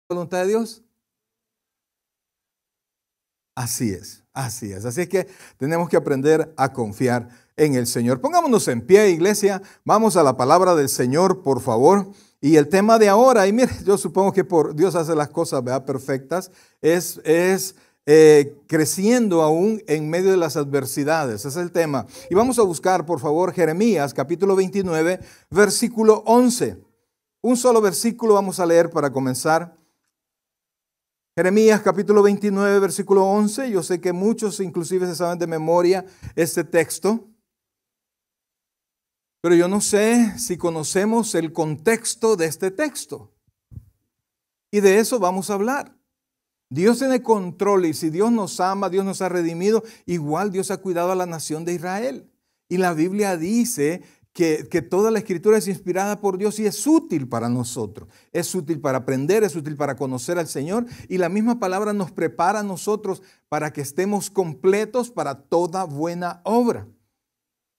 voluntad de Dios? Así es, así es. Así es que tenemos que aprender a confiar en el Señor. Pongámonos en pie, iglesia. Vamos a la palabra del Señor, por favor. Y el tema de ahora, y mire, yo supongo que por Dios hace las cosas, ¿verdad?, perfectas, es creciendo aún en medio de las adversidades. Ese es el tema. Y vamos a buscar, por favor, Jeremías, capítulo 29, versículo 11. Un solo versículo vamos a leer para comenzar. Jeremías capítulo 29, versículo 11. Yo sé que muchos inclusive se saben de memoria este texto, pero yo no sé si conocemos el contexto de este texto. Y de eso vamos a hablar. Dios tiene control y si Dios nos ama, Dios nos ha redimido, igual Dios ha cuidado a la nación de Israel. Y la Biblia dice que toda la escritura es inspirada por Dios y es útil para nosotros. Es útil para aprender, es útil para conocer al Señor. Y la misma palabra nos prepara a nosotros para que estemos completos para toda buena obra.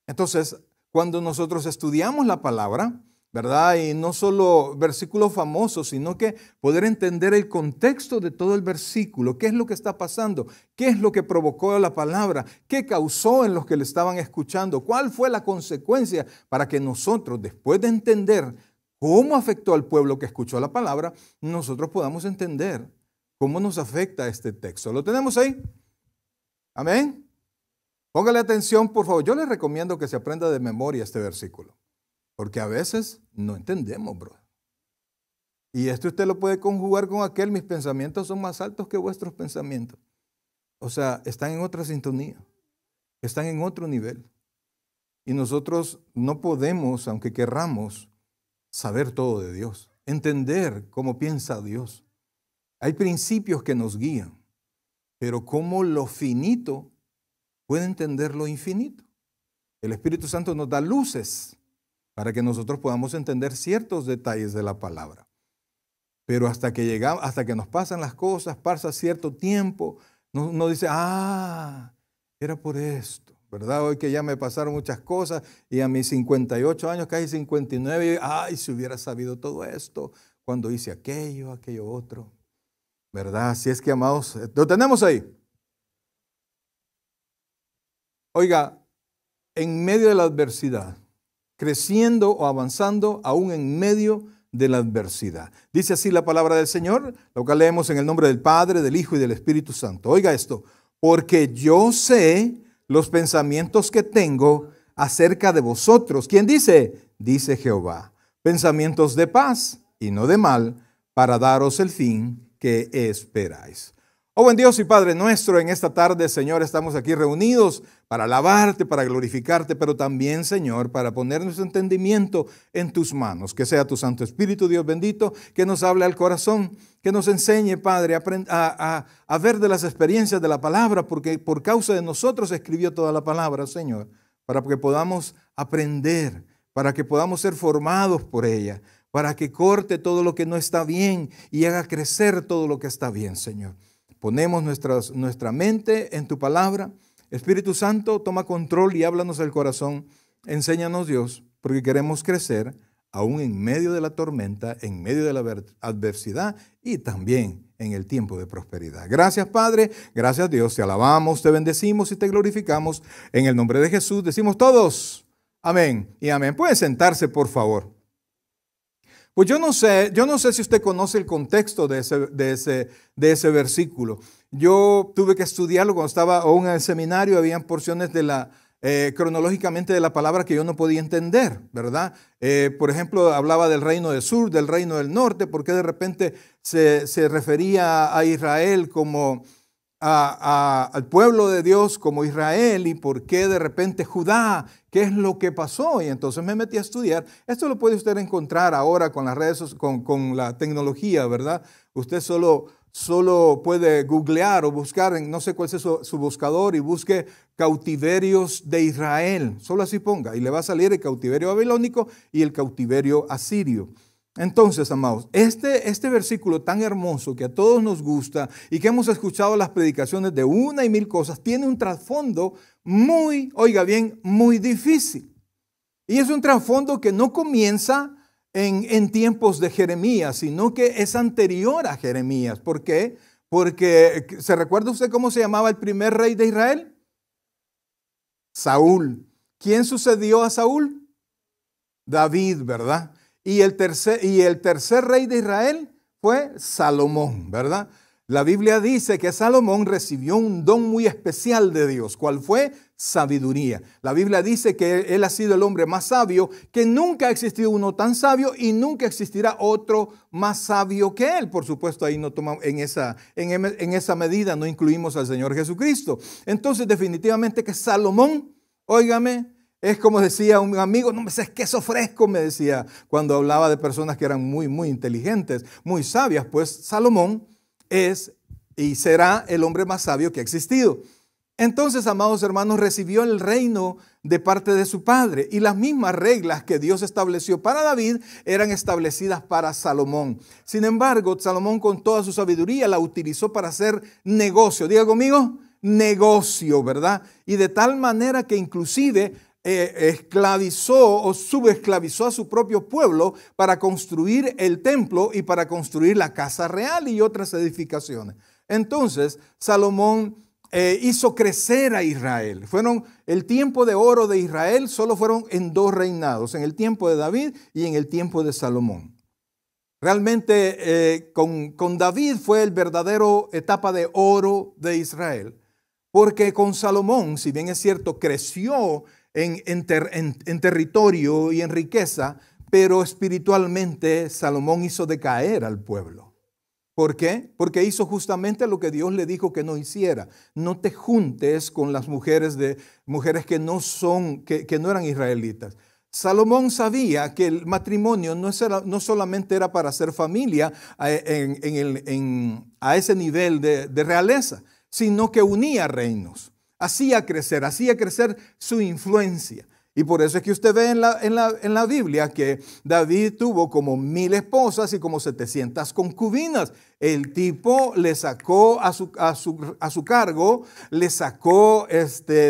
Entonces, cuando nosotros estudiamos la palabra, ¿verdad? Y no solo versículos famosos, sino que poder entender el contexto de todo el versículo. ¿Qué es lo que está pasando? ¿Qué es lo que provocó la palabra? ¿Qué causó en los que le estaban escuchando? ¿Cuál fue la consecuencia para que nosotros, después de entender cómo afectó al pueblo que escuchó la palabra, nosotros podamos entender cómo nos afecta este texto? ¿Lo tenemos ahí? Amén. Póngale atención, por favor. Yo les recomiendo que se aprenda de memoria este versículo. Porque a veces no entendemos, bro. Y esto usted lo puede conjugar con aquel: mis pensamientos son más altos que vuestros pensamientos. O sea, están en otra sintonía, están en otro nivel. Y nosotros no podemos, aunque querramos, saber todo de Dios, entender cómo piensa Dios. Hay principios que nos guían, pero cómo lo finito puede entender lo infinito. El Espíritu Santo nos da luces para que nosotros podamos entender ciertos detalles de la palabra. Pero hasta que llegamos, hasta que nos pasan las cosas, pasa cierto tiempo, no dice, era por esto, ¿verdad? Hoy que ya me pasaron muchas cosas y a mis 58 años, casi 59, si hubiera sabido todo esto cuando hice aquello otro, ¿verdad? Así es que, amados, lo tenemos ahí. Oiga, en medio de la adversidad, creciendo o avanzando aún en medio de la adversidad. Dice así la palabra del Señor, lo que leemos en el nombre del Padre, del Hijo y del Espíritu Santo. Oiga esto: porque yo sé los pensamientos que tengo acerca de vosotros. ¿Quién dice? Dice Jehová. Pensamientos de paz y no de mal, para daros el fin que esperáis. Oh, buen Dios y Padre nuestro, en esta tarde, Señor, estamos aquí reunidos para alabarte, para glorificarte, pero también, Señor, para poner nuestro entendimiento en tus manos. Que sea tu Santo Espíritu, Dios bendito, que nos hable al corazón, que nos enseñe, Padre, a ver de las experiencias de la palabra, porque por causa de nosotros escribió toda la palabra, Señor, para que podamos aprender, para que podamos ser formados por ella, para que corte todo lo que no está bien y haga crecer todo lo que está bien, Señor. Ponemos nuestra mente en tu palabra. Espíritu Santo, toma control y háblanos al corazón. Enséñanos, Dios, porque queremos crecer aún en medio de la tormenta, en medio de la adversidad y también en el tiempo de prosperidad. Gracias, Padre. Gracias, Dios. Te alabamos, te bendecimos y te glorificamos. En el nombre de Jesús decimos todos amén y amén. Pueden sentarse, por favor. Pues yo no sé si usted conoce el contexto de ese versículo. Yo tuve que estudiarlo cuando estaba aún en el seminario. Habían porciones cronológicamente de la palabra que yo no podía entender, ¿verdad? Por ejemplo, hablaba del reino del sur, del reino del norte, porque de repente se refería a Israel como al pueblo de Dios como Israel, y por qué de repente Judá, qué es lo que pasó. Y entonces me metí a estudiar. Esto lo puede usted encontrar ahora con las redes, con la tecnología, ¿verdad? Usted solo puede googlear o buscar en no sé cuál es su buscador y busque cautiverios de Israel. Solo así ponga y le va a salir el cautiverio babilónico y el cautiverio asirio. Entonces, amados, este versículo tan hermoso que a todos nos gusta y que hemos escuchado las predicaciones de una y mil cosas, tiene un trasfondo muy, oiga bien, muy difícil. Y es un trasfondo que no comienza en tiempos de Jeremías, sino que es anterior a Jeremías. ¿Por qué? Porque, ¿se recuerda usted cómo se llamaba el primer rey de Israel? Saúl. ¿Quién sucedió a Saúl? David, ¿verdad? Y el tercer rey de Israel fue Salomón, ¿verdad? La Biblia dice que Salomón recibió un don muy especial de Dios. ¿Cuál fue? Sabiduría. La Biblia dice que él ha sido el hombre más sabio, que nunca ha existido uno tan sabio y nunca existirá otro más sabio que él. Por supuesto, ahí no tomamos, en esa medida no incluimos al Señor Jesucristo. Entonces, definitivamente que Salomón, óigame, es como decía un amigo, no me sé, es queso fresco, me decía, cuando hablaba de personas que eran muy, muy inteligentes, muy sabias. Pues Salomón es y será el hombre más sabio que ha existido. Entonces, amados hermanos, recibió el reino de parte de su padre, y las mismas reglas que Dios estableció para David eran establecidas para Salomón. Sin embargo, Salomón, con toda su sabiduría, la utilizó para hacer negocio. Diga conmigo, negocio, ¿verdad? Y de tal manera que inclusive esclavizó o subesclavizó a su propio pueblo para construir el templo y para construir la casa real y otras edificaciones. Entonces, Salomón hizo crecer a Israel. El tiempo de oro de Israel solo fueron en 2 reinados, en el tiempo de David y en el tiempo de Salomón. Realmente con David fue el verdadero etapa de oro de Israel, porque con Salomón, si bien es cierto, creció en territorio y en riqueza, pero espiritualmente Salomón hizo decaer al pueblo. ¿Por qué? Porque hizo justamente lo que Dios le dijo que no hiciera. No te juntes con las mujeres que no eran israelitas. Salomón sabía que el matrimonio no solamente era para hacer familia a ese nivel de realeza, sino que unía reinos. Hacía crecer su influencia. Y por eso es que usted ve en la Biblia que David tuvo como 1000 esposas y como 700 concubinas. El tipo le sacó a su cargo, le sacó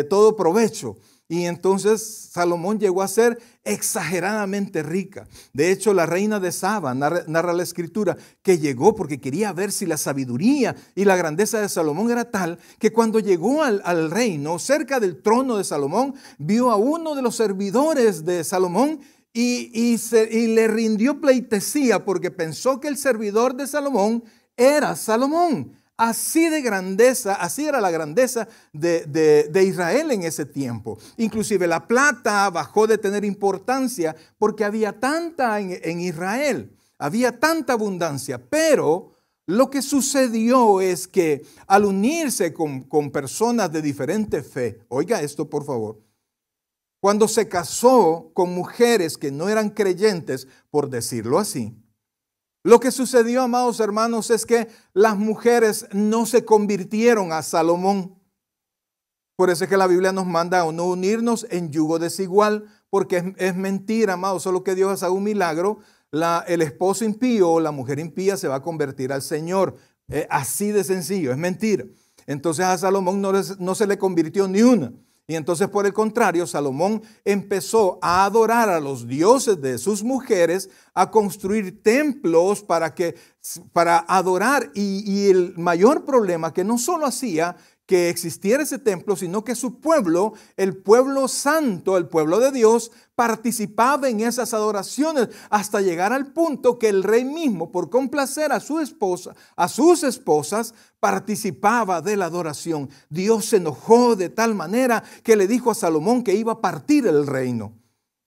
todo provecho. Y entonces Salomón llegó a ser exageradamente rica. De hecho, la reina de Saba, narra la escritura, que llegó porque quería ver si la sabiduría y la grandeza de Salomón era tal, que cuando llegó al reino, cerca del trono de Salomón, vio a uno de los servidores de Salomón y le rindió pleitesía porque pensó que el servidor de Salomón era Salomón. Así de grandeza, así era la grandeza de Israel en ese tiempo. Inclusive la plata bajó de tener importancia porque había tanta en Israel, había tanta abundancia. Pero lo que sucedió es que al unirse con personas de diferente fe, oiga esto por favor, cuando se casó con mujeres que no eran creyentes, por decirlo así, lo que sucedió, amados hermanos, es que las mujeres no se convirtieron a Salomón. Por eso es que la Biblia nos manda a no unirnos en yugo desigual, porque es mentira, amados. Solo que Dios hace un milagro, el esposo impío o la mujer impía se va a convertir al Señor. Así de sencillo, es mentira. Entonces a Salomón no se le convirtió ni una. Y entonces, por el contrario, Salomón empezó a adorar a los dioses de sus mujeres, a construir templos para adorar. Y el mayor problema que no solo hacía que existiera ese templo, sino que su pueblo, el pueblo santo, el pueblo de Dios, participaba en esas adoraciones hasta llegar al punto que el rey mismo, por complacer a sus esposas, participaba de la adoración. Dios se enojó de tal manera que le dijo a Salomón que iba a partir el reino.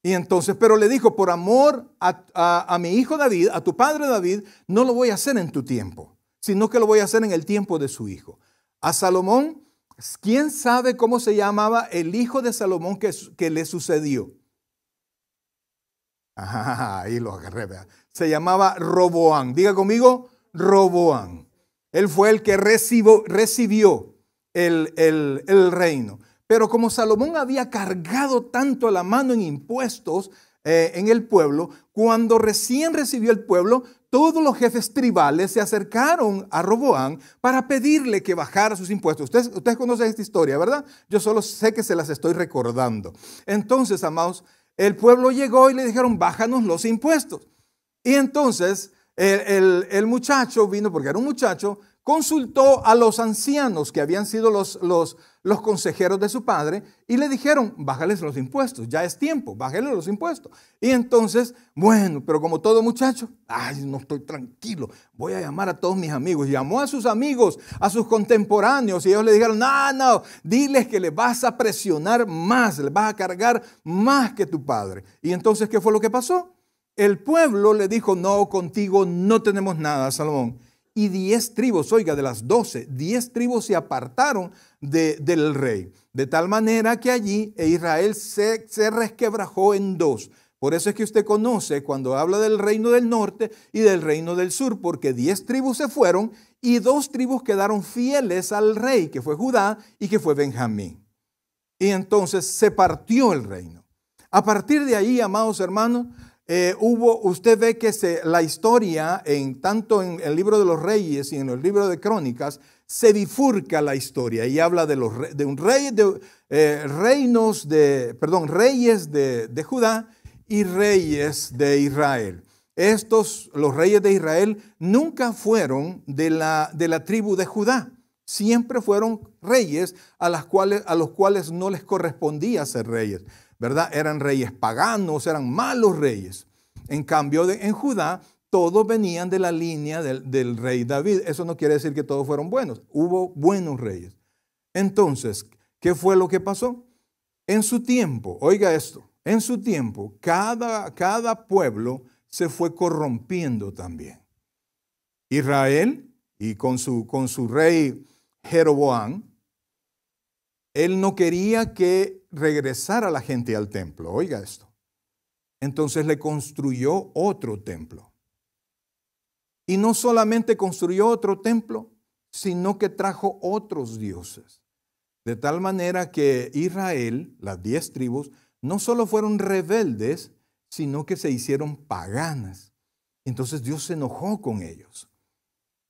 Y entonces, pero le dijo, por amor a mi hijo David, a tu padre David, no lo voy a hacer en tu tiempo, sino que lo voy a hacer en el tiempo de su hijo. A Salomón, ¿quién sabe cómo se llamaba el hijo de Salomón que le sucedió? Ahí lo agarré, ¿verdad? Se llamaba Roboam. Diga conmigo, Roboam. Él fue el que recibió el reino. Pero como Salomón había cargado tanto la mano en impuestos en el pueblo, cuando recién recibió el pueblo, todos los jefes tribales se acercaron a Roboam para pedirle que bajara sus impuestos. Ustedes conocen esta historia, ¿verdad? Yo solo sé que se las estoy recordando. Entonces, amados, el pueblo llegó y le dijeron, bájanos los impuestos. Y entonces el muchacho vino, porque era un muchacho, consultó a los ancianos que habían sido los consejeros de su padre y le dijeron, bájales los impuestos, ya es tiempo, bájales los impuestos. Y entonces, bueno, pero como todo muchacho, ay, no estoy tranquilo, voy a llamar a todos mis amigos. Llamó a sus amigos, a sus contemporáneos y ellos le dijeron, no, diles que le vas a presionar más, le vas a cargar más que tu padre. Y entonces, ¿qué fue lo que pasó? El pueblo le dijo, no, contigo no tenemos nada, Salomón. Y 10 tribus, oiga, de las 12, 10 tribus se apartaron del rey. De tal manera que allí Israel se resquebrajó en dos. Por eso es que usted conoce cuando habla del reino del norte y del reino del sur, porque 10 tribus se fueron y 2 tribus quedaron fieles al rey, que fue Judá y que fue Benjamín. Y entonces se partió el reino. A partir de ahí, amados hermanos, usted ve que la historia, tanto en el libro de los reyes y en el libro de crónicas, se bifurca la historia y habla de un rey, reyes de Judá y reyes de Israel. Los reyes de Israel nunca fueron de la tribu de Judá. Siempre fueron reyes a los cuales no les correspondía ser reyes, ¿verdad? Eran reyes paganos, eran malos reyes. En cambio, en Judá, todos venían de la línea del rey David. Eso no quiere decir que todos fueron buenos. Hubo buenos reyes. Entonces, ¿qué fue lo que pasó? En su tiempo, oiga esto, en su tiempo, cada pueblo se fue corrompiendo también. Israel, y con su rey Jeroboam, él no quería que regresara la gente al templo. Oiga esto. Entonces le construyó otro templo. Y no solamente construyó otro templo, sino que trajo otros dioses. De tal manera que Israel, las 10 tribus, no solo fueron rebeldes, sino que se hicieron paganas. Entonces Dios se enojó con ellos.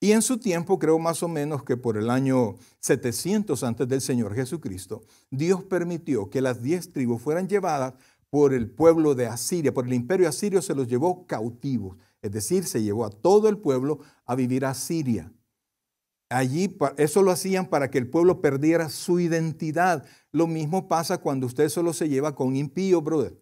Y en su tiempo, creo más o menos que por el año 700 antes del Señor Jesucristo, Dios permitió que las 10 tribus fueran llevadas por el pueblo de Asiria, por el imperio asirio se los llevó cautivos. Es decir, se llevó a todo el pueblo a vivir a Siria. Allí, eso lo hacían para que el pueblo perdiera su identidad. Lo mismo pasa cuando usted solo se lleva con impío, brother.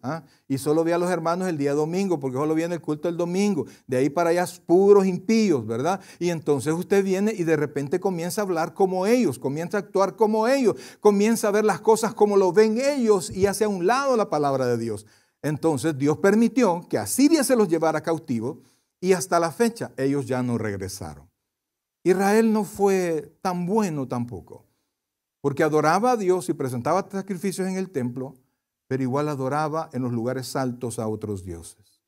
Y solo ve a los hermanos el día domingo, porque solo viene el culto el domingo. De ahí para allá puros impíos, ¿verdad? Y entonces usted viene y de repente comienza a hablar como ellos, comienza a actuar como ellos, comienza a ver las cosas como lo ven ellos y hace a un lado la palabra de Dios. Entonces Dios permitió que Asiria se los llevara cautivos y hasta la fecha ellos ya no regresaron. Israel no fue tan bueno tampoco, porque adoraba a Dios y presentaba sacrificios en el templo, pero igual adoraba en los lugares altos a otros dioses.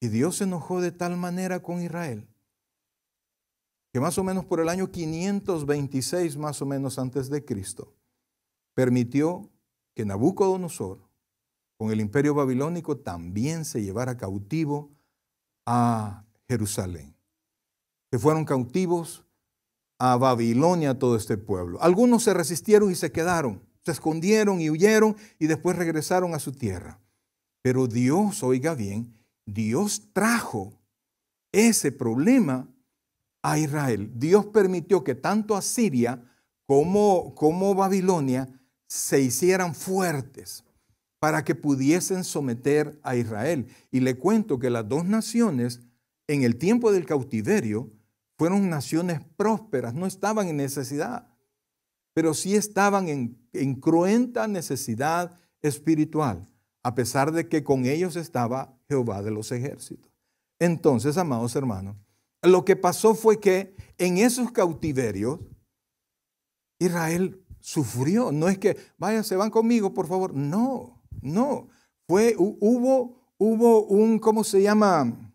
Y Dios se enojó de tal manera con Israel, que más o menos por el año 526, más o menos antes de Cristo, permitió que Nabucodonosor, con el imperio babilónico, también se llevara cautivo a Jerusalén. Se fueron cautivos a Babilonia todo este pueblo. Algunos se resistieron y se quedaron, se escondieron y huyeron y después regresaron a su tierra. Pero Dios, oiga bien, Dios trajo ese problema a Israel. Dios permitió que tanto Asiria como Babilonia se hicieran fuertes para que pudiesen someter a Israel. Y le cuento que las dos naciones en el tiempo del cautiverio fueron naciones prósperas, no estaban en necesidad, pero sí estaban en cruenta necesidad espiritual, a pesar de que con ellos estaba Jehová de los ejércitos. Entonces, amados hermanos, lo que pasó fue que en esos cautiverios, Israel sufrió. No es que, vaya, se van conmigo, por favor. No. Hubo un, ¿cómo se llama?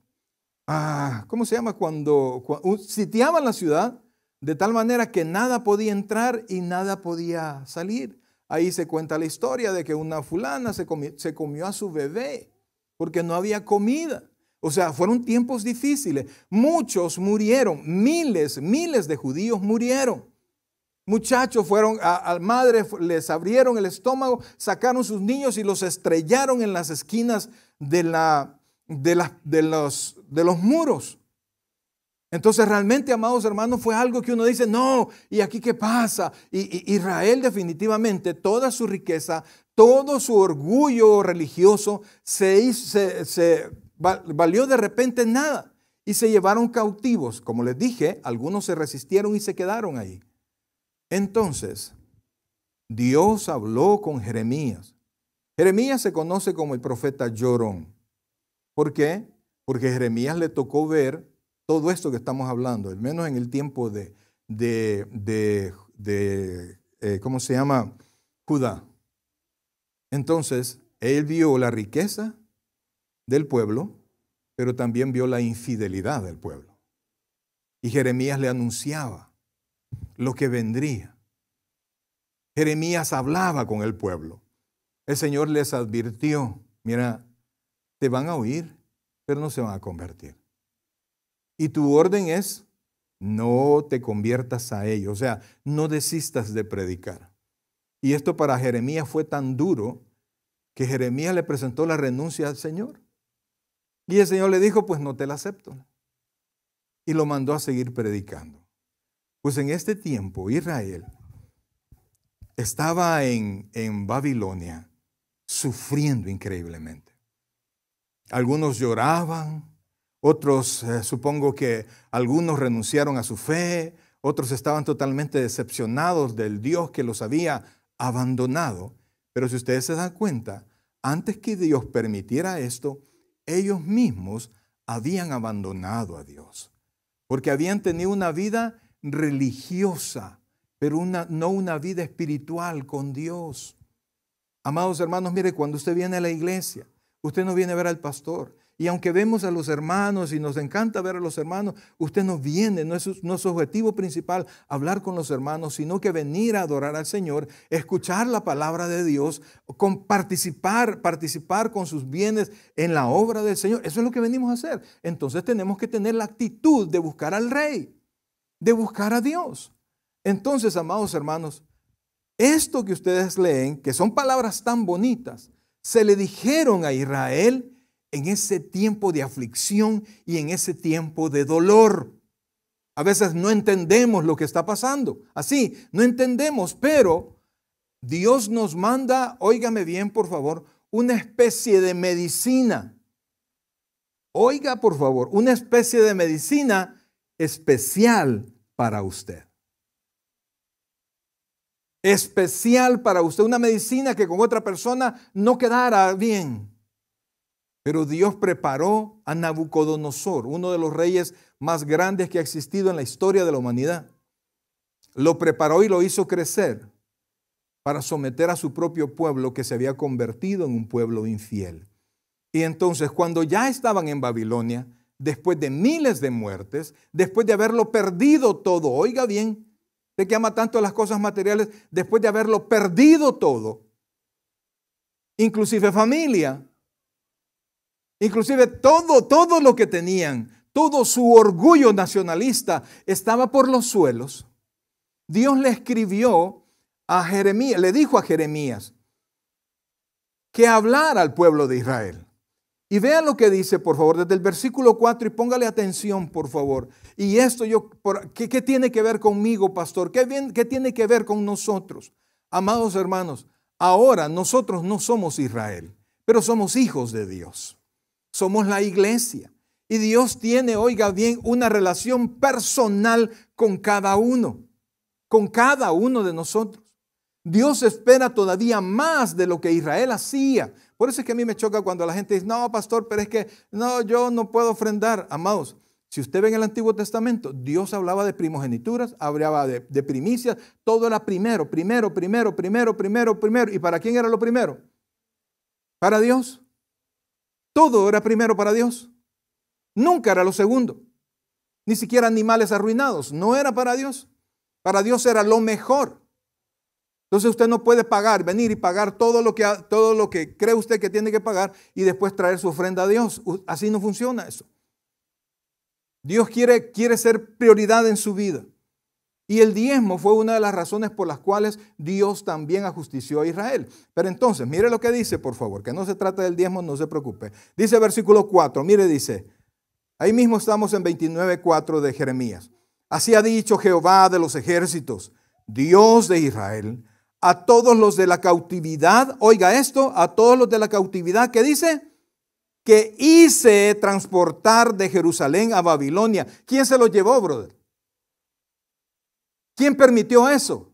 Cuando sitiaban la ciudad de tal manera que nada podía entrar y nada podía salir? Ahí se cuenta la historia de que una fulana se comió a su bebé porque no había comida. O sea, fueron tiempos difíciles. Muchos murieron, miles de judíos murieron. Muchachos fueron a madres, les abrieron el estómago, sacaron sus niños y los estrellaron en las esquinas de la de los muros. Entonces realmente, amados hermanos, fue algo que uno dice, no, ¿y aquí qué pasa? Y Israel definitivamente, toda su riqueza, todo su orgullo religioso se valió de repente en nada. Y se llevaron cautivos. Como les dije, algunos se resistieron y se quedaron ahí. Entonces, Dios habló con Jeremías. Jeremías se conoce como el profeta llorón. ¿Por qué? Porque a Jeremías le tocó ver todo esto que estamos hablando, al menos en el tiempo ¿cómo se llama? Judá. Entonces, él vio la riqueza del pueblo, pero también vio la infidelidad del pueblo. Y Jeremías le anunciaba lo que vendría. Jeremías hablaba con el pueblo. El Señor les advirtió, mira, te van a oír, pero no se van a convertir. Y tu orden es, no te conviertas a ellos, o sea, no desistas de predicar. Y esto para Jeremías fue tan duro que Jeremías le presentó la renuncia al Señor. Y el Señor le dijo, pues no te la acepto. Y lo mandó a seguir predicando. Pues en este tiempo Israel estaba en Babilonia sufriendo increíblemente. Algunos lloraban, otros supongo que algunos renunciaron a su fe, otros estaban totalmente decepcionados del Dios que los había abandonado. Pero si ustedes se dan cuenta, antes que Dios permitiera esto, ellos mismos habían abandonado a Dios, porque habían tenido una vida religiosa, pero no una vida espiritual con Dios. Amados hermanos, mire, cuando usted viene a la iglesia, usted no viene a ver al pastor. Y aunque vemos a los hermanos y nos encanta ver a los hermanos, usted no viene, no es su objetivo principal hablar con los hermanos, sino que venir a adorar al Señor, escuchar la palabra de Dios, participar con sus bienes en la obra del Señor. Eso es lo que venimos a hacer. Entonces tenemos que tener la actitud de buscar al Rey, de buscar a Dios. Entonces, amados hermanos, esto que ustedes leen, que son palabras tan bonitas, se le dijeron a Israel en ese tiempo de aflicción y en ese tiempo de dolor. A veces no entendemos lo que está pasando. Así, no entendemos, pero Dios nos manda, óigame bien por favor, una especie de medicina. Oiga por favor, una especie de medicina especial para usted. Especial para usted, una medicina que con otra persona no quedara bien. Pero Dios preparó a Nabucodonosor, uno de los reyes más grandes que ha existido en la historia de la humanidad. Lo preparó y lo hizo crecer para someter a su propio pueblo que se había convertido en un pueblo infiel. Y entonces, cuando ya estaban en Babilonia, después de miles de muertes, después de haberlo perdido todo, oiga bien, usted que ama tanto las cosas materiales, después de haberlo perdido todo, inclusive familia, inclusive todo lo que tenían, todo su orgullo nacionalista estaba por los suelos. Dios le escribió a Jeremías, le dijo a Jeremías que hablara al pueblo de Israel. Y vean lo que dice, por favor, desde el versículo 4 y póngale atención, por favor. Y esto ¿qué tiene que ver conmigo, pastor? ¿Qué tiene que ver con nosotros? Amados hermanos, ahora nosotros no somos Israel, pero somos hijos de Dios. Somos la iglesia. Y Dios tiene, oiga bien, una relación personal con cada uno de nosotros. Dios espera todavía más de lo que Israel hacía. Por eso es que a mí me choca cuando la gente dice, no, pastor, pero es que no, yo no puedo ofrendar. Amados, si usted ve en el Antiguo Testamento, Dios hablaba de primogenituras, hablaba de primicias, todo era primero. ¿Y para quién era lo primero? Para Dios. Todo era primero para Dios. Nunca era lo segundo. Ni siquiera animales arruinados. No era para Dios. Para Dios era lo mejor. Entonces usted no puede venir y pagar todo lo que cree usted que tiene que pagar y después traer su ofrenda a Dios. Así no funciona eso. Dios quiere ser prioridad en su vida. Y el diezmo fue una de las razones por las cuales Dios también ajustició a Israel. Pero entonces, mire lo que dice, por favor, que no se trata del diezmo, no se preocupe. Dice versículo 4, mire, dice, ahí mismo estamos en 29:4 de Jeremías. Así ha dicho Jehová de los ejércitos, Dios de Israel, a todos los de la cautividad, oiga esto, a todos los de la cautividad, ¿qué dice? Que hice transportar de Jerusalén a Babilonia. ¿Quién se los llevó, brother? ¿Quién permitió eso?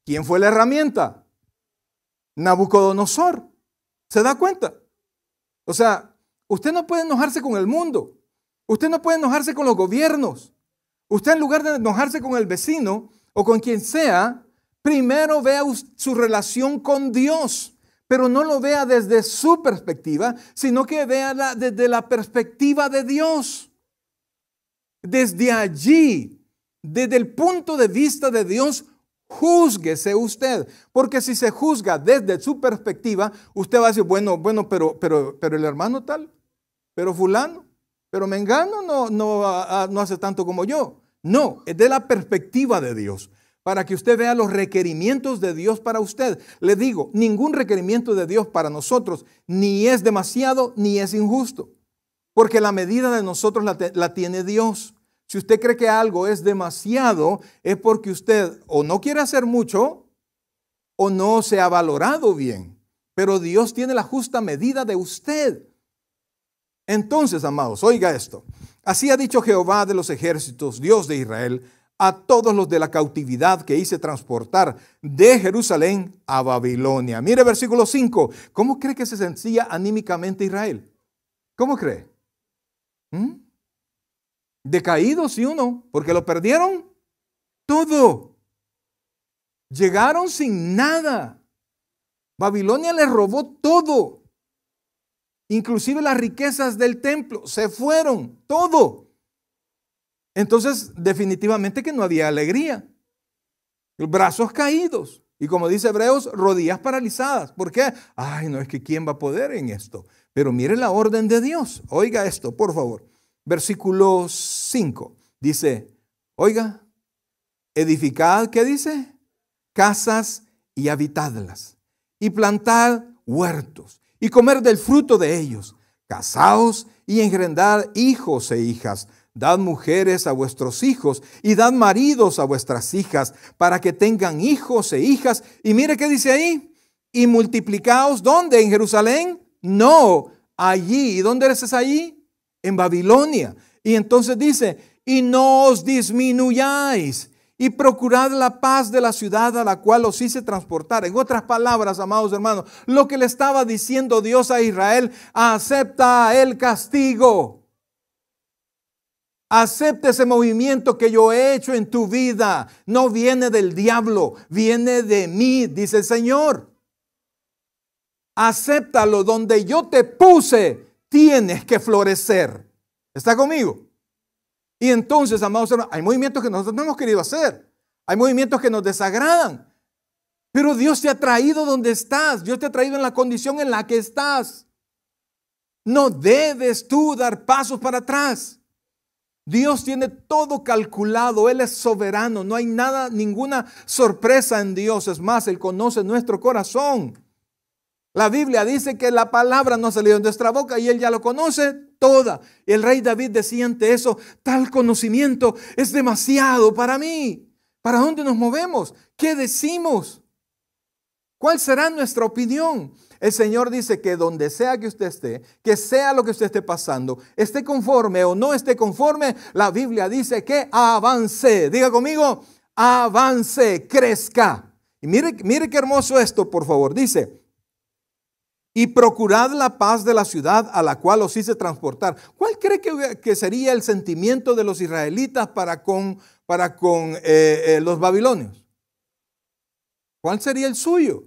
¿Quién fue la herramienta? Nabucodonosor. ¿Se da cuenta? O sea, usted no puede enojarse con el mundo. Usted no puede enojarse con los gobiernos. Usted, en lugar de enojarse con el vecino o con quien sea, primero vea su relación con Dios, pero no lo vea desde su perspectiva, sino que vea desde la perspectiva de Dios. Desde allí, desde el punto de vista de Dios, júzguese usted, porque si se juzga desde su perspectiva, usted va a decir, bueno, pero el hermano tal, pero fulano, pero mengano no hace tanto como yo. No, es de la perspectiva de Dios, para que usted vea los requerimientos de Dios para usted. Le digo, ningún requerimiento de Dios para nosotros ni es demasiado ni es injusto, porque la medida de nosotros la tiene Dios. Si usted cree que algo es demasiado, es porque usted o no quiere hacer mucho o no se ha valorado bien. Pero Dios tiene la justa medida de usted. Entonces, amados, oiga esto. Así ha dicho Jehová de los ejércitos, Dios de Israel, a todos los de la cautividad que hice transportar de Jerusalén a Babilonia. Mire versículo 5. ¿Cómo cree que se sentía anímicamente Israel? ¿Cómo cree? Decaído, sí o no, porque lo perdieron todo. Llegaron sin nada. Babilonia les robó todo. Inclusive las riquezas del templo se fueron, todo. Entonces, definitivamente que no había alegría. Brazos caídos. Y como dice Hebreos, rodillas paralizadas. ¿Por qué? Ay, no, es que ¿quién va a poder en esto? Pero mire la orden de Dios. Oiga esto, por favor. Versículo 5 dice, oiga, edificad, ¿qué dice? Casas y habitadlas, y plantad huertos, y comer del fruto de ellos. Casaos y engendrad hijos e hijas. Dad mujeres a vuestros hijos, y dad maridos a vuestras hijas, para que tengan hijos e hijas. Y mire qué dice ahí, y multiplicaos, ¿dónde? ¿En Jerusalén? No, allí. ¿Y dónde es allí? En Babilonia. Y entonces dice, y no os disminuyáis, y procurad la paz de la ciudad a la cual os hice transportar. En otras palabras, amados hermanos, lo que le estaba diciendo Dios a Israel, acepta el castigo. Acepta ese movimiento que yo he hecho en tu vida. No viene del diablo, viene de mí, dice el Señor. Acéptalo, donde yo te puse, tienes que florecer. ¿Está conmigo? Y entonces, amados hermanos, hay movimientos que nosotros no hemos querido hacer. Hay movimientos que nos desagradan. Pero Dios te ha traído donde estás. Dios te ha traído en la condición en la que estás. No debes tú dar pasos para atrás. Dios tiene todo calculado. Él es soberano. No hay nada, ninguna sorpresa en Dios. Es más, Él conoce nuestro corazón. La Biblia dice que la palabra no ha salido de nuestra boca y Él ya lo conoce toda. Y el rey David decía ante eso, tal conocimiento es demasiado para mí. ¿Para dónde nos movemos? ¿Qué decimos? ¿Cuál será nuestra opinión? El Señor dice que donde sea que usted esté, que sea lo que usted esté pasando, esté conforme o no esté conforme, la Biblia dice que avance. Diga conmigo, avance, crezca. Y mire qué hermoso esto, por favor. Dice, y procurad la paz de la ciudad a la cual os hice transportar. ¿Cuál cree que sería el sentimiento de los israelitas para con los babilonios? ¿Cuál sería el suyo?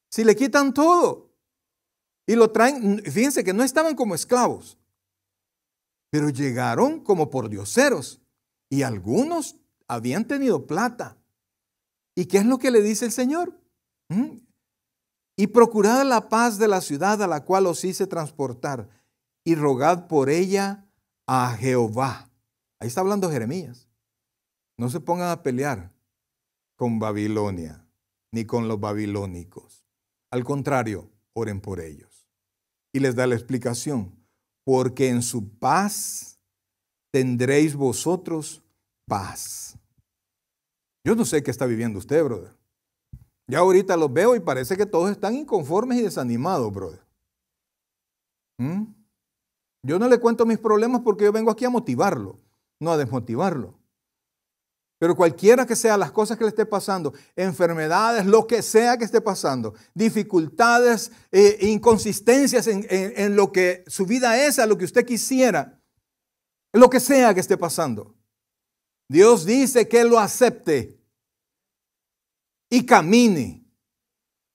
Si le quitan todo y lo traen, fíjense que no estaban como esclavos, pero llegaron como pordioseros y algunos habían tenido plata. ¿Y qué es lo que le dice el Señor? Y procurad la paz de la ciudad a la cual os hice transportar y rogad por ella a Jehová. Ahí está hablando Jeremías. No se pongan a pelear con Babilonia, ni con los babilónicos. Al contrario, oren por ellos. Y les da la explicación. Porque en su paz tendréis vosotros paz. Yo no sé qué está viviendo usted, brother. Ya ahorita los veo y parece que todos están inconformes y desanimados, brother. Yo no le cuento mis problemas porque yo vengo aquí a motivarlo, no a desmotivarlo. Pero cualquiera que sea las cosas que le esté pasando, enfermedades, lo que sea que esté pasando, dificultades, inconsistencias en lo que su vida es, a lo que usted quisiera, lo que sea que esté pasando, Dios dice que lo acepte y camine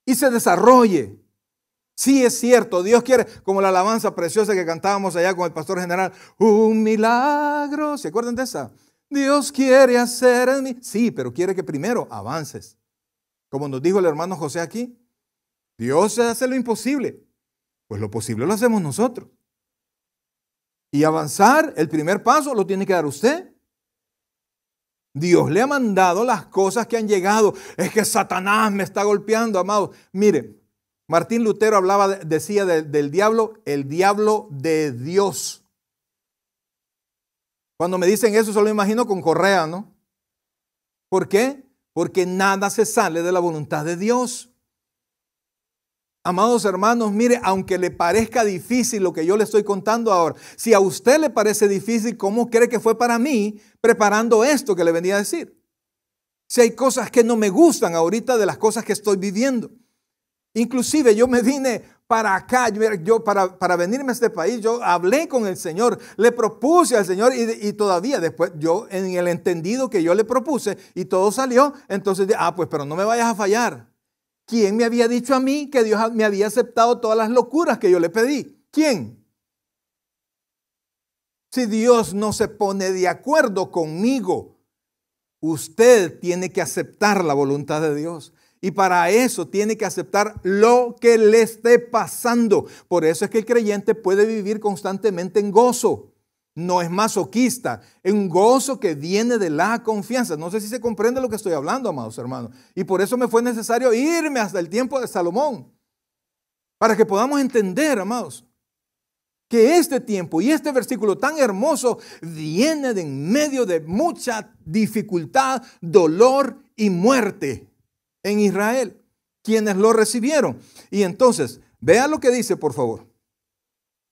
y se desarrolle. Sí, es cierto, Dios quiere, como la alabanza preciosa que cantábamos allá con el pastor general, un milagro. ¿Se acuerdan de esa? Dios quiere hacer en mí. Sí, pero quiere que primero avances. Como nos dijo el hermano José aquí, Dios hace lo imposible. Pues lo posible lo hacemos nosotros. Y avanzar, el primer paso lo tiene que dar usted. Dios le ha mandado las cosas que han llegado. Es que Satanás me está golpeando, amados. Mire, Martín Lutero decía del diablo, el diablo de Dios. Cuando me dicen eso, solo me imagino con correa, ¿no? ¿Por qué? Porque nada se sale de la voluntad de Dios. Amados hermanos, mire, aunque le parezca difícil lo que yo le estoy contando ahora, si a usted le parece difícil, ¿cómo cree que fue para mí preparando esto que le venía a decir? Si hay cosas que no me gustan ahorita de las cosas que estoy viviendo. Inclusive yo me vine para acá, yo para venirme a este país, yo hablé con el Señor, le propuse al Señor y todavía después yo en el entendido que yo le propuse y todo salió, entonces, pues pero no me vayas a fallar. ¿Quién me había dicho a mí que Dios me había aceptado todas las locuras que yo le pedí? ¿Quién? Si Dios no se pone de acuerdo conmigo, usted tiene que aceptar la voluntad de Dios. Y para eso tiene que aceptar lo que le esté pasando. Por eso es que el creyente puede vivir constantemente en gozo. No es masoquista, es un gozo que viene de la confianza. No sé si se comprende lo que estoy hablando, amados hermanos. Y por eso me fue necesario irme hasta el tiempo de Salomón. Para que podamos entender, amados, que este tiempo y este versículo tan hermoso viene de en medio de mucha dificultad, dolor y muerte en Israel, quienes lo recibieron. Y entonces, vea lo que dice, por favor.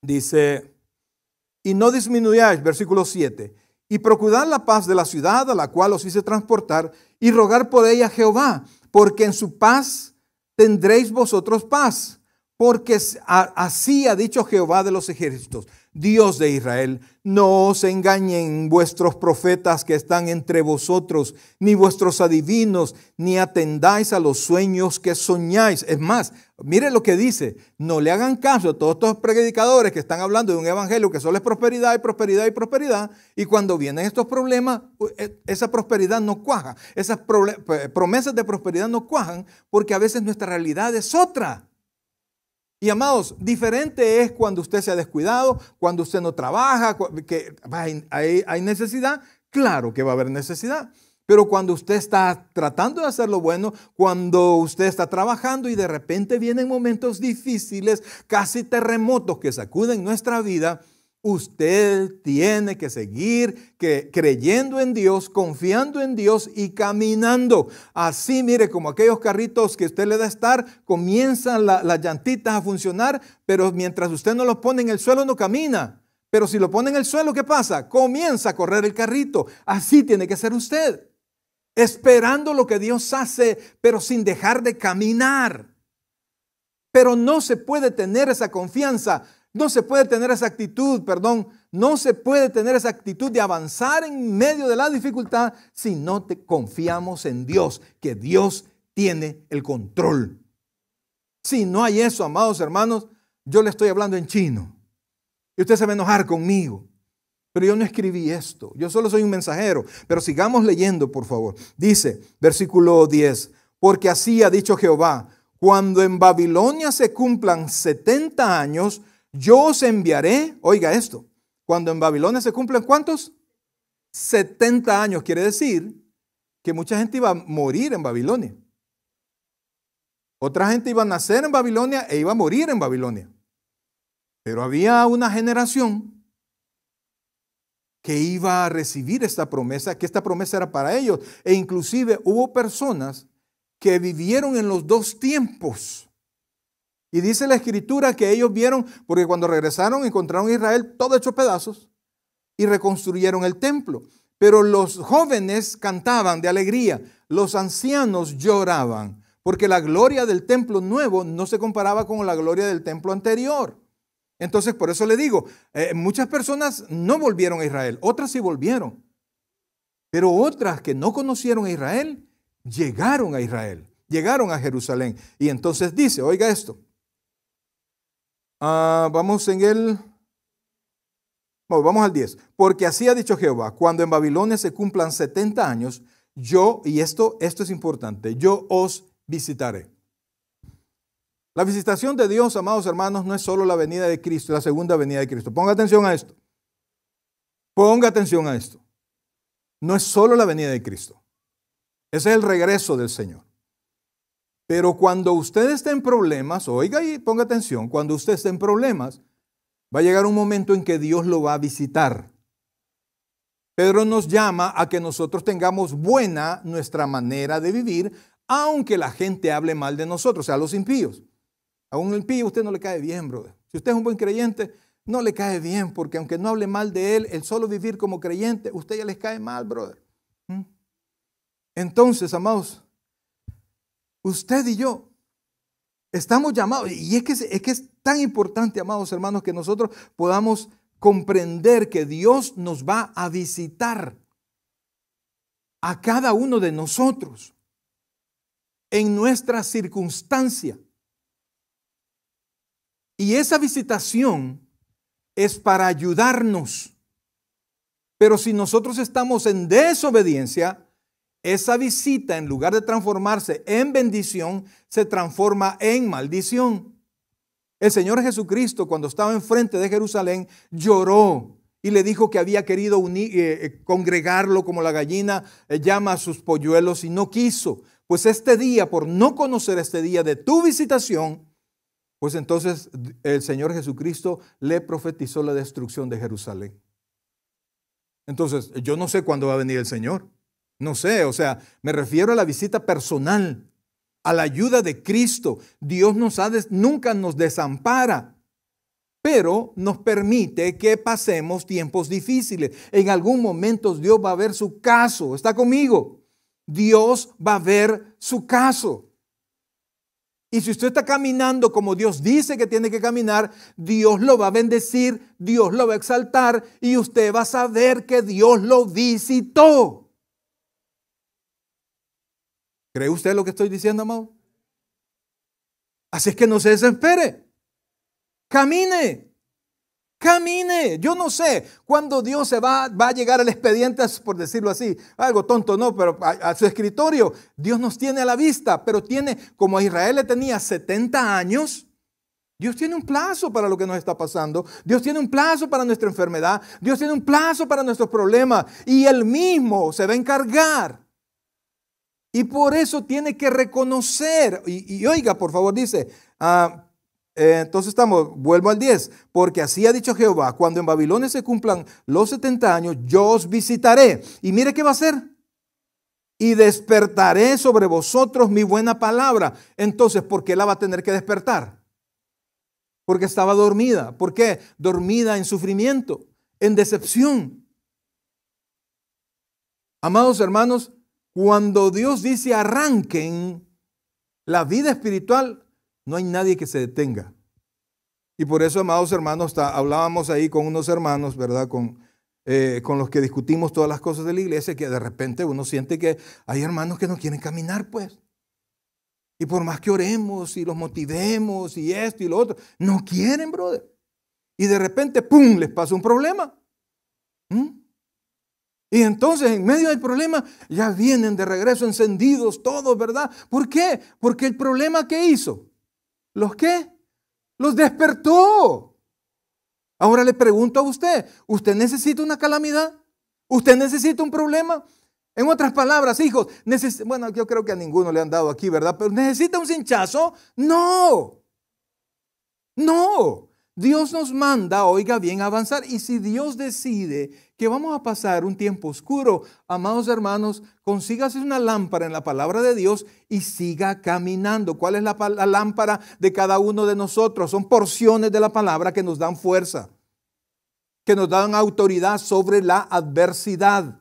Dice, y no disminuyáis, versículo 7, y procurad la paz de la ciudad a la cual os hice transportar, y rogar por ella a Jehová, porque en su paz tendréis vosotros paz. Porque así ha dicho Jehová de los ejércitos, Dios de Israel, no os engañen vuestros profetas que están entre vosotros, ni vuestros adivinos, ni atendáis a los sueños que soñáis. Es más, mire lo que dice, no le hagan caso a todos estos predicadores que están hablando de un evangelio que solo es prosperidad y prosperidad y prosperidad, y cuando vienen estos problemas, esa prosperidad no cuaja, esas promesas de prosperidad no cuajan, porque a veces nuestra realidad es otra. Y amados, diferente es cuando usted se ha descuidado, cuando usted no trabaja, que hay necesidad, claro que va a haber necesidad. Pero cuando usted está tratando de hacer lo bueno, cuando usted está trabajando y de repente vienen momentos difíciles, casi terremotos que sacuden nuestra vida, usted tiene que seguir creyendo en Dios, confiando en Dios y caminando. Así, mire, como aquellos carritos que usted le da a estar, comienzan las llantitas a funcionar, pero mientras usted no los pone en el suelo no camina. Pero si lo pone en el suelo, ¿qué pasa? Comienza a correr el carrito. Así tiene que ser usted, esperando lo que Dios hace, pero sin dejar de caminar. Pero no se puede tener esa confianza. No se puede tener esa actitud, no se puede tener esa actitud de avanzar en medio de la dificultad si no te confiamos en Dios, que Dios tiene el control. Si no hay eso, amados hermanos, yo le estoy hablando en chino y usted se va a enojar conmigo, pero yo no escribí esto, yo solo soy un mensajero. Pero sigamos leyendo, por favor. Dice, versículo 10, porque así ha dicho Jehová, cuando en Babilonia se cumplan 70 años, yo os enviaré, oiga esto, cuando en Babilonia se cumplen ¿cuántos? 70 años, quiere decir que mucha gente iba a morir en Babilonia. Otra gente iba a nacer en Babilonia e iba a morir en Babilonia. Pero había una generación que iba a recibir esta promesa, que esta promesa era para ellos. E inclusive hubo personas que vivieron en los dos tiempos. Y dice la Escritura que ellos vieron, porque cuando regresaron encontraron a Israel todo hecho pedazos y reconstruyeron el templo. Pero los jóvenes cantaban de alegría, los ancianos lloraban, porque la gloria del templo nuevo no se comparaba con la gloria del templo anterior. Entonces, por eso le digo, muchas personas no volvieron a Israel, otras sí volvieron. Pero otras que no conocieron a Israel, llegaron a Israel, llegaron a Jerusalén. Y entonces dice, oiga esto, vamos al 10. Porque así ha dicho Jehová, cuando en Babilonia se cumplan 70 años, yo, y esto es importante, yo os visitaré. La visitación de Dios, amados hermanos, no es solo la venida de Cristo, la segunda venida de Cristo. Ponga atención a esto. Ponga atención a esto. No es solo la venida de Cristo. Ese es el regreso del Señor. Pero cuando usted esté en problemas, oiga y ponga atención, cuando usted esté en problemas, va a llegar un momento en que Dios lo va a visitar. Pedro nos llama a que nosotros tengamos buena nuestra manera de vivir, aunque la gente hable mal de nosotros, o sea, los impíos. A un impío usted no le cae bien, brother. Si usted es un buen creyente, no le cae bien, porque aunque no hable mal de él, el solo vivir como creyente, usted ya les cae mal, brother. Entonces, amados, usted y yo estamos llamados, y es que es tan importante, amados hermanos, que nosotros podamos comprender que Dios nos va a visitar a cada uno de nosotros en nuestra circunstancia. Y esa visitación es para ayudarnos. Pero si nosotros estamos en desobediencia, esa visita, en lugar de transformarse en bendición, se transforma en maldición. El Señor Jesucristo, cuando estaba enfrente de Jerusalén, lloró y le dijo que había querido congregarlo como la gallina llama a sus polluelos y no quiso. Pues este día, por no conocer este día de tu visitación, pues entonces el Señor Jesucristo le profetizó la destrucción de Jerusalén. Entonces, yo no sé cuándo va a venir el Señor. No sé, o sea, me refiero a la visita personal, a la ayuda de Cristo. Dios nunca nos desampara, pero nos permite que pasemos tiempos difíciles. En algún momento Dios va a ver su caso. ¿Está conmigo? Dios va a ver su caso. Y si usted está caminando como Dios dice que tiene que caminar, Dios lo va a bendecir, Dios lo va a exaltar y usted va a saber que Dios lo visitó. ¿Cree usted lo que estoy diciendo, amado? Así es que no se desespere. Camine. Camine. Yo no sé cuándo Dios va a llegar al expediente, por decirlo así. Algo tonto, no, pero a su escritorio. Dios nos tiene a la vista, pero tiene, como a Israel le tenía 70 años, Dios tiene un plazo para lo que nos está pasando. Dios tiene un plazo para nuestra enfermedad. Dios tiene un plazo para nuestros problemas. Y Él mismo se va a encargar. Y por eso tiene que reconocer. Y oiga, por favor, dice... entonces vuelvo al 10, porque así ha dicho Jehová, cuando en Babilonia se cumplan los 70 años, yo os visitaré. Y mire qué va a hacer. Y despertaré sobre vosotros mi buena palabra. Entonces, ¿por qué la va a tener que despertar? Porque estaba dormida. ¿Por qué? Dormida en sufrimiento, en decepción. Amados hermanos, cuando Dios dice arranquen la vida espiritual, no hay nadie que se detenga. Y por eso, amados hermanos, hablábamos ahí con unos hermanos, ¿verdad? Con los que discutimos todas las cosas de la iglesia, que de repente uno siente que hay hermanos que no quieren caminar, pues. Y por más que oremos y los motivemos y esto y lo otro, no quieren, brother. Y de repente, ¡pum!, les pasa un problema. Y entonces, en medio del problema, ya vienen de regreso encendidos todos, ¿verdad? ¿Por qué? Porque el problema que hizo, ¿los qué? Los despertó. Ahora le pregunto a usted, ¿usted necesita una calamidad? ¿Usted necesita un problema? En otras palabras, hijos, bueno, yo creo que a ninguno le han dado aquí, ¿verdad? Pero ¿necesita un cinchazo? No, no. Dios nos manda, oiga bien, a avanzar. Y si Dios decide que vamos a pasar un tiempo oscuro, amados hermanos, consígase una lámpara en la palabra de Dios y siga caminando. ¿Cuál es la lámpara de cada uno de nosotros? Son porciones de la palabra que nos dan fuerza, que nos dan autoridad sobre la adversidad.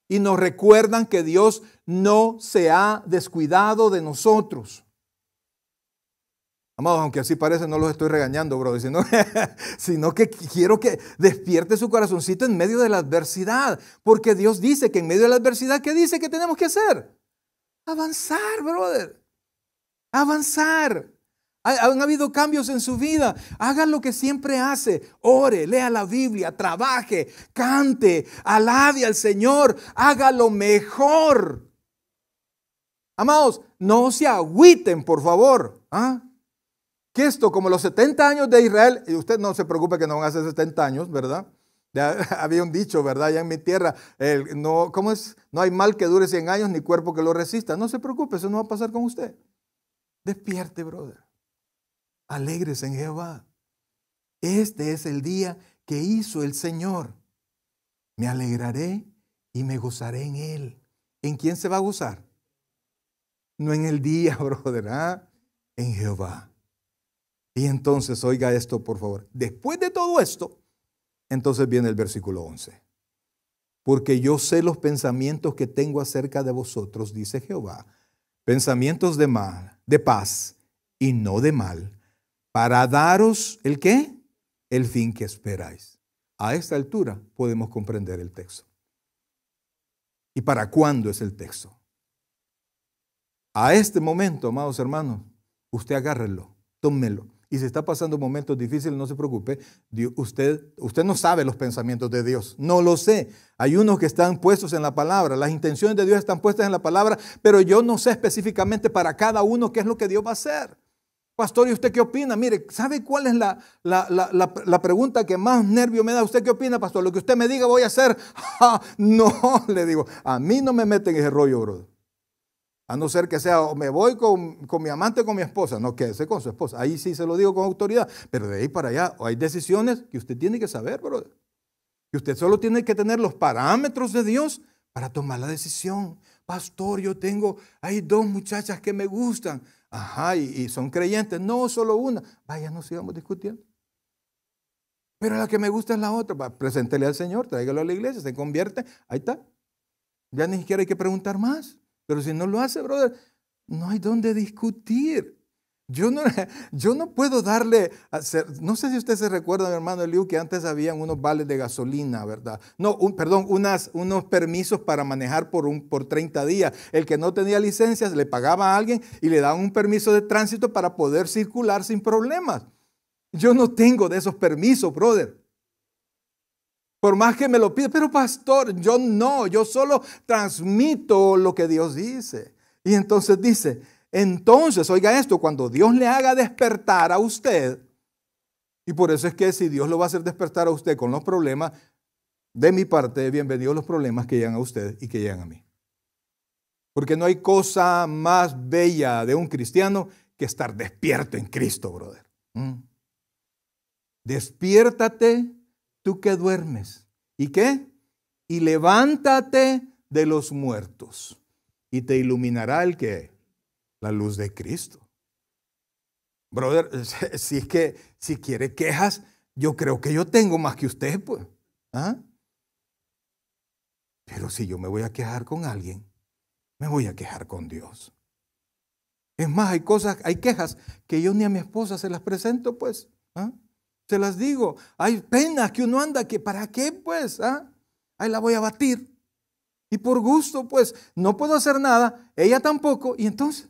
Y nos recuerdan que Dios no se ha descuidado de nosotros. Amados, aunque así parece, no los estoy regañando, brother, sino que quiero que despierte su corazoncito en medio de la adversidad. Porque Dios dice que en medio de la adversidad, ¿qué dice que tenemos que hacer? Avanzar, brother. Avanzar. Han habido cambios en su vida. Haga lo que siempre hace. Ore, lea la Biblia, trabaje, cante, alabe al Señor. Haga lo mejor. Amados, no se agüiten, por favor. Que esto, como los 70 años de Israel, y usted no se preocupe que no van a ser 70 años, ¿verdad? Ya había un dicho, ¿verdad? Ya en mi tierra, ¿cómo es? No hay mal que dure 100 años ni cuerpo que lo resista. No se preocupe, eso no va a pasar con usted. Despierte, brother. Alégrese en Jehová. Este es el día que hizo el Señor. Me alegraré y me gozaré en Él. ¿En quién se va a gozar? No en el día, brother, en Jehová. Y entonces, oiga esto, por favor. Después de todo esto, entonces viene el versículo 11. Porque yo sé los pensamientos que tengo acerca de vosotros, dice Jehová. Pensamientos de paz y no de mal, para daros, ¿el qué? El fin que esperáis. A esta altura podemos comprender el texto. ¿Y para cuándo es el texto? A este momento, amados hermanos, usted agárrelo, tómelo. Y si está pasando momentos difíciles, no se preocupe. Usted no sabe los pensamientos de Dios. No lo sé. Hay unos que están puestos en la palabra. Las intenciones de Dios están puestas en la palabra, pero yo no sé específicamente para cada uno qué es lo que Dios va a hacer. Pastor, ¿y usted qué opina? Mire, ¿sabe cuál es la pregunta que más nervio me da? ¿Usted qué opina, pastor? Lo que usted me diga voy a hacer. No, le digo, a mí no me meten en ese rollo, brother. A no ser que sea, o me voy con mi amante o con mi esposa. No, quédese con su esposa. Ahí sí se lo digo con autoridad. Pero de ahí para allá hay decisiones que usted tiene que saber, brother. Que usted solo tiene que tener los parámetros de Dios para tomar la decisión. Pastor, hay 2 muchachas que me gustan. Ajá, y son creyentes. No, solo una. Vaya, no sigamos discutiendo. Pero la que me gusta es la otra. Preséntele al Señor, tráigalo a la iglesia, se convierte. Ahí está. Ya ni siquiera hay que preguntar más. Pero si no lo hace, brother, no hay dónde discutir. Yo no puedo darle, no sé si usted se recuerda, mi hermano Eliú, que antes habían unos vales de gasolina, ¿verdad? No, unos permisos para manejar por 30 días. El que no tenía licencias le pagaba a alguien y le daban un permiso de tránsito para poder circular sin problemas. Yo no tengo de esos permisos, brother. Por más que me lo pida, pero pastor, yo solo transmito lo que Dios dice. Y entonces dice, oiga esto, cuando Dios le haga despertar a usted, y por eso es que si Dios lo va a hacer despertar a usted con los problemas, de mi parte, bienvenidos los problemas que llegan a usted y que llegan a mí. Porque no hay cosa más bella de un cristiano que estar despierto en Cristo, brother. Despiértate tú que duermes. ¿Y qué? Y levántate de los muertos. Y te iluminará el qué? La luz de Cristo. Brother, si quiere quejas, yo creo que yo tengo más que usted, pues. Pero si yo me voy a quejar con alguien, me voy a quejar con Dios. Es más, hay quejas que yo ni a mi esposa se las presento, pues. Se las digo, hay penas que uno anda, que ¿para qué pues? Ahí la voy a batir. Y por gusto pues, no puedo hacer nada, ella tampoco, y entonces,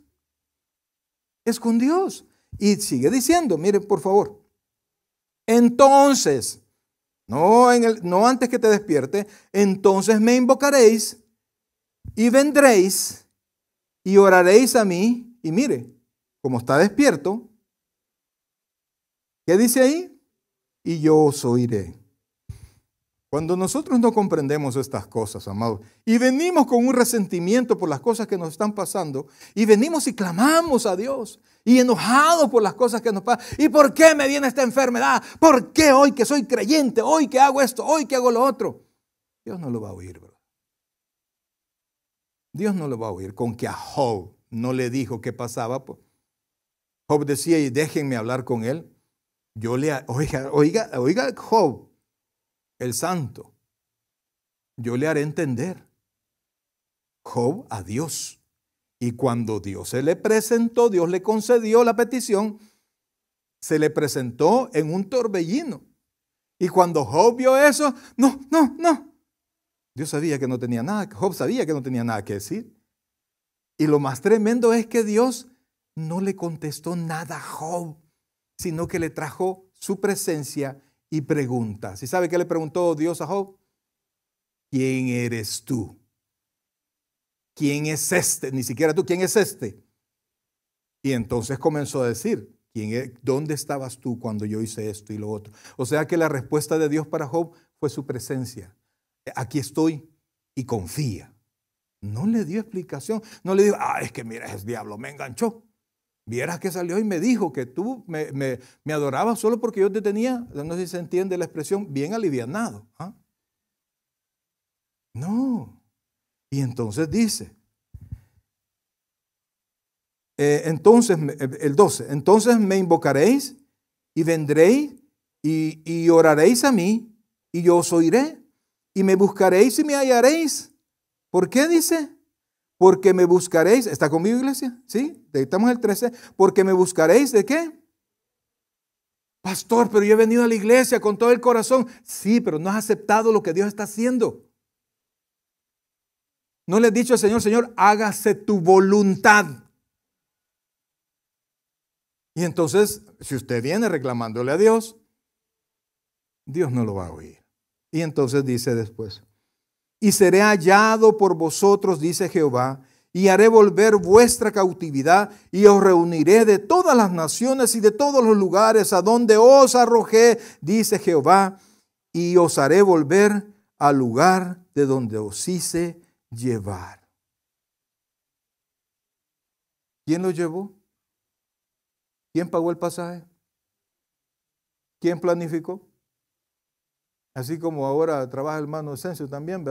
es con Dios. Y sigue diciendo, miren por favor, entonces, no antes que te despierte, entonces me invocaréis y vendréis y oraréis a mí, y mire, como está despierto, ¿qué dice ahí? Y yo os oiré. Cuando nosotros no comprendemos estas cosas, amados, y venimos con un resentimiento por las cosas que nos están pasando, y venimos y clamamos a Dios, y enojados por las cosas que nos pasan, ¿y por qué me viene esta enfermedad? ¿Por qué hoy que soy creyente? ¿Hoy que hago esto? ¿Hoy que hago lo otro? Dios no lo va a oír, bro. Dios no lo va a oír. Con que a Job no le dijo qué pasaba. Job decía, y déjenme hablar con él. Oiga, Job, el santo, yo le haré entender. Job a Dios. Y cuando Dios se le presentó, Dios le concedió la petición, se le presentó en un torbellino. Y cuando Job vio eso, no. Dios sabía que no tenía nada, Job sabía que no tenía nada que decir. Y lo más tremendo es que Dios no le contestó nada a Job, sino que le trajo su presencia y preguntas. ¿Y sabe qué le preguntó Dios a Job? ¿Quién eres tú? ¿Quién es este? Ni siquiera tú, ¿quién es este? Y entonces comenzó a decir, ¿dónde estabas tú cuando yo hice esto y lo otro? O sea que la respuesta de Dios para Job fue su presencia. Aquí estoy y confía. No le dio explicación. No le dijo, es que mira, ese diablo me enganchó. Vieras que salió y me dijo que tú me adorabas solo porque yo te tenía, no sé si se entiende la expresión, bien alivianado. ¿Ah? No. Y entonces dice, entonces, el 12, entonces me invocaréis y vendréis y oraréis a mí y yo os oiré y me buscaréis y me hallaréis. ¿Por qué dice? Porque me buscaréis, ¿está conmigo, iglesia? ¿Sí? Estamos en el 13. Porque me buscaréis, ¿de qué? Pastor, pero yo he venido a la iglesia con todo el corazón. Sí, pero no has aceptado lo que Dios está haciendo. No le has dicho al Señor, Señor, hágase tu voluntad. Y entonces, si usted viene reclamándole a Dios, Dios no lo va a oír. Y entonces dice después, y seré hallado por vosotros, dice Jehová, y haré volver vuestra cautividad, y os reuniré de todas las naciones y de todos los lugares a donde os arrojé, dice Jehová, y os haré volver al lugar de donde os hice llevar. ¿Quién lo llevó? ¿Quién pagó el pasaje? ¿Quién planificó? Así como ahora trabaja el hermano Esencio también,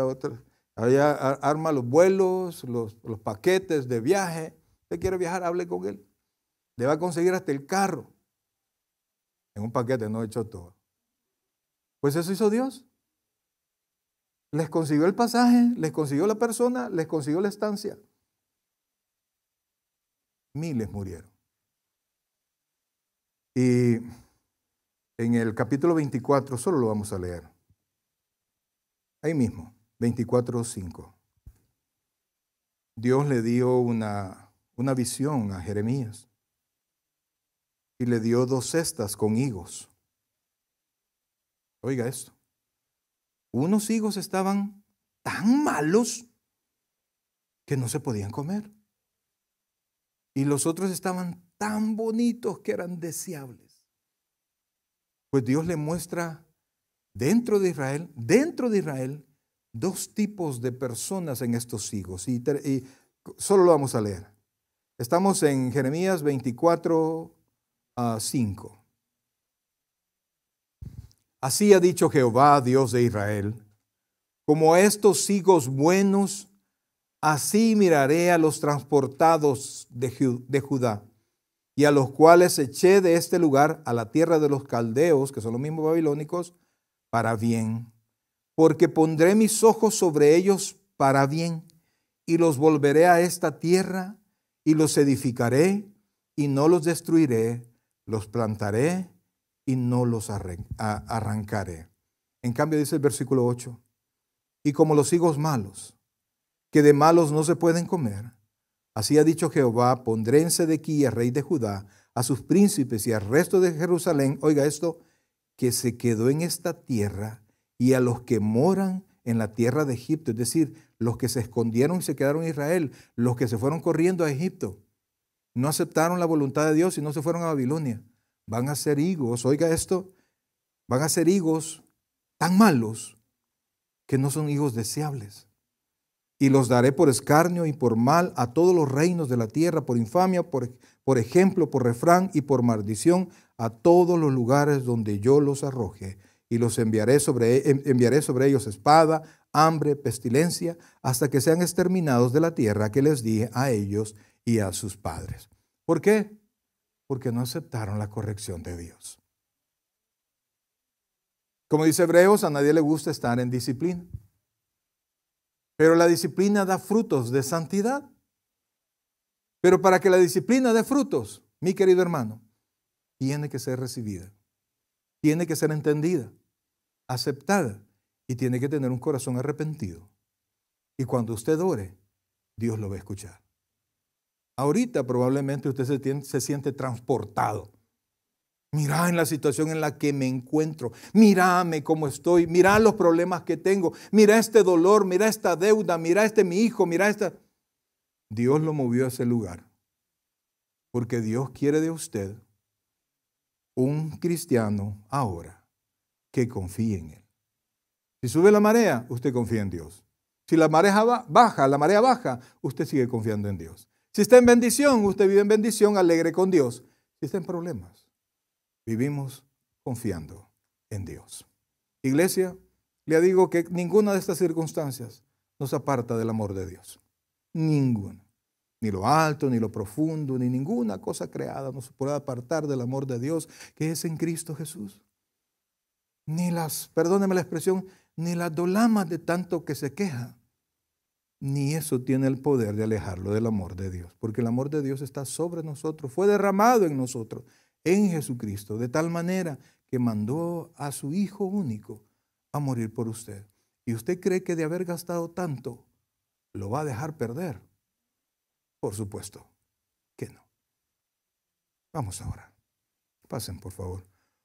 allá arma los vuelos, los paquetes de viaje. Usted quiere viajar, hable con él. Le va a conseguir hasta el carro. En un paquete, no echó todo. Pues eso hizo Dios. Les consiguió el pasaje, les consiguió la persona, les consiguió la estancia. Miles murieron. Y en el capítulo 24, solo lo vamos a leer. Ahí mismo, 24:5. Dios le dio una visión a Jeremías y le dio 2 cestas con higos. Oiga esto. Unos higos estaban tan malos que no se podían comer. Y los otros estaban tan bonitos que eran deseables. Pues Dios le muestra dentro de Israel, 2 tipos de personas en estos higos. Y solo lo vamos a leer. Estamos en Jeremías 24:5. Así ha dicho Jehová, Dios de Israel, como estos higos buenos, así miraré a los transportados de Judá, y a los cuales eché de este lugar a la tierra de los caldeos, que son los mismos babilónicos, para bien. Porque pondré mis ojos sobre ellos para bien, y los volveré a esta tierra, y los edificaré, y no los destruiré, los plantaré, y no los arrancaré. En cambio dice el versículo 8, y como los higos malos, que de malos no se pueden comer, así ha dicho Jehová, pondré en Sedequías, rey de Judá, a sus príncipes y al resto de Jerusalén, oiga esto, que se quedó en esta tierra, y a los que moran en la tierra de Egipto, es decir, los que se escondieron y se quedaron en Israel, los que se fueron corriendo a Egipto, no aceptaron la voluntad de Dios y no se fueron a Babilonia. Van a ser higos, oiga esto, van a ser higos tan malos que no son hijos deseables. Y los daré por escarnio y por mal a todos los reinos de la tierra, por infamia, por ejemplo, por refrán y por maldición a todos los lugares donde yo los arroje. Y los enviaré sobre ellos espada, hambre, pestilencia, hasta que sean exterminados de la tierra que les di a ellos y a sus padres. ¿Por qué? Porque no aceptaron la corrección de Dios. Como dice Hebreos, a nadie le gusta estar en disciplina. Pero la disciplina da frutos de santidad. Pero para que la disciplina dé frutos, mi querido hermano, tiene que ser recibida, tiene que ser entendida, aceptada y tiene que tener un corazón arrepentido. Y cuando usted ore, Dios lo va a escuchar. Ahorita probablemente usted se siente transportado. Mira en la situación en la que me encuentro, mírame cómo estoy, mira los problemas que tengo, mira este dolor, mira esta deuda, mira mi hijo, mira esta. Dios lo movió a ese lugar porque Dios quiere de usted un cristiano ahora que confíe en Él. Si sube la marea, usted confía en Dios. Si la marea baja, usted sigue confiando en Dios. Si está en bendición, usted vive en bendición, alegre con Dios. Si está en problemas, vivimos confiando en Dios. Iglesia, le digo que ninguna de estas circunstancias nos aparta del amor de Dios. Ninguna. Ni lo alto, ni lo profundo, ni ninguna cosa creada nos puede apartar del amor de Dios que es en Cristo Jesús. Ni perdóneme la expresión, ni las dolamas de tanto que se queja. Ni eso tiene el poder de alejarlo del amor de Dios. Porque el amor de Dios está sobre nosotros, fue derramado en nosotros, en Jesucristo, de tal manera que mandó a su Hijo único a morir por usted. ¿Y usted cree que de haber gastado tanto, lo va a dejar perder? Por supuesto que no. Vamos ahora. Pasen, por favor.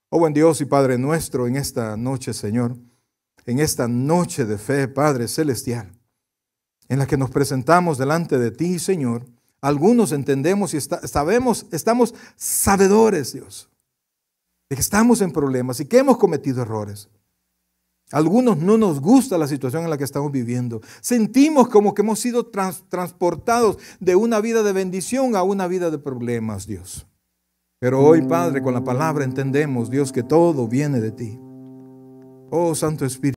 Oh buen Dios y Padre nuestro, en esta noche, Señor, en esta noche de fe, Padre celestial, en la que nos presentamos delante de ti, Señor, algunos entendemos y estamos sabedores, Dios, de que estamos en problemas y que hemos cometido errores. Algunos no nos gusta la situación en la que estamos viviendo. Sentimos como que hemos sido transportados de una vida de bendición a una vida de problemas, Dios. Pero hoy, Padre, con la palabra entendemos, Dios, que todo viene de ti. Oh, Santo Espíritu.